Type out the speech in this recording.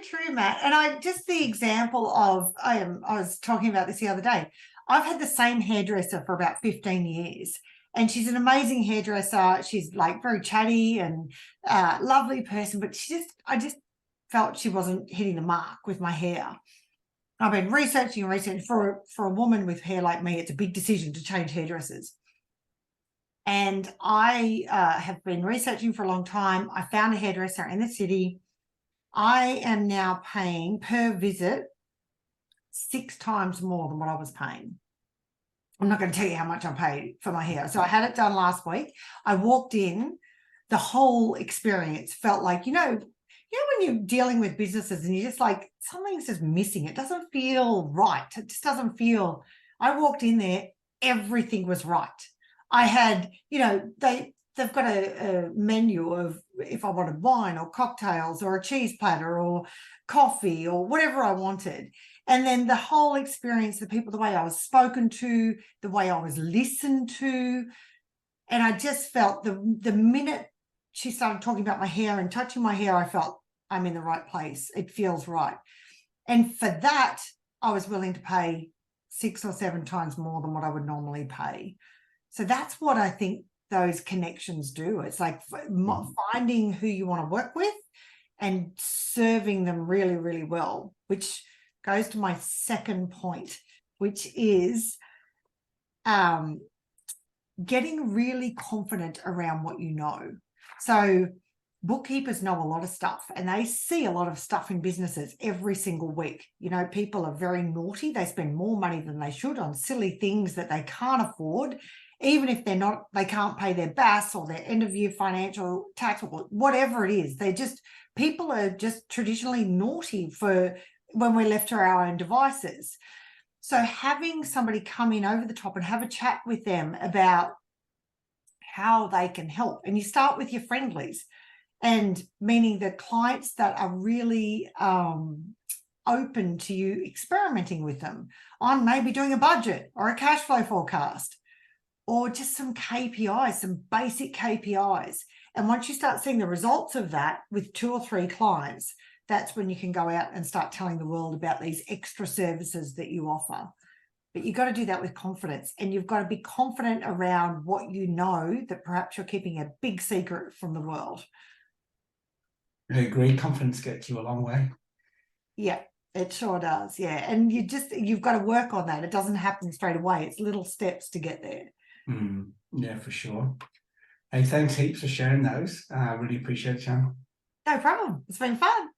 true, Matt. And the example of, I was talking about this the other day. I've had the same hairdresser for about 15 years. And she's an amazing hairdresser. She's like very chatty and lovely person, but I just felt she wasn't hitting the mark with my hair. I've been researching and researching. For a woman with hair like me, it's a big decision to change hairdressers. And I have been researching for a long time. I found a hairdresser in the city. I am now paying per visit 6 times more than what I was paying. I'm not going to tell you how much I paid for my hair. So I had it done last week. I walked in, the whole experience felt like, when you're dealing with businesses and you're just like, something's just missing. It doesn't feel right. It just doesn't feel. I walked in there, everything was right. I had, they've got a menu of if I wanted wine or cocktails or a cheese platter or coffee or whatever I wanted. And then the whole experience, the people, the way I was spoken to, the way I was listened to. And I just felt the minute she started talking about my hair and touching my hair, I felt I'm in the right place. It feels right. And for that, I was willing to pay 6 or 7 times more than what I would normally pay. So that's what I think those connections do. It's like finding who you want to work with and serving them really, really well, which goes to my second point, which is getting really confident around what you know. So bookkeepers know a lot of stuff and they see a lot of stuff in businesses every single week. People are very naughty. They spend more money than they should on silly things that they can't afford, even if they can't pay their BAS or their end of year financial tax or whatever it is. People are just traditionally naughty for when we're left to our own devices. So having somebody come in over the top and have a chat with them about how they can help. And you start with your friendlies, and meaning the clients that are really open to you experimenting with them on maybe doing a budget or a cash flow forecast or just some KPIs, some basic KPIs. And once you start seeing the results of that with 2 or 3 clients, that's when you can go out and start telling the world about these extra services that you offer. But you've got to do that with confidence, and you've got to be confident around what you know that perhaps you're keeping a big secret from the world. I agree. Confidence gets you a long way. Yeah, it sure does. Yeah. And you've got to work on that. It doesn't happen straight away. It's little steps to get there. Yeah, for sure. Hey, thanks heaps for sharing those. I really appreciate it, Sharon. No problem. It's been fun.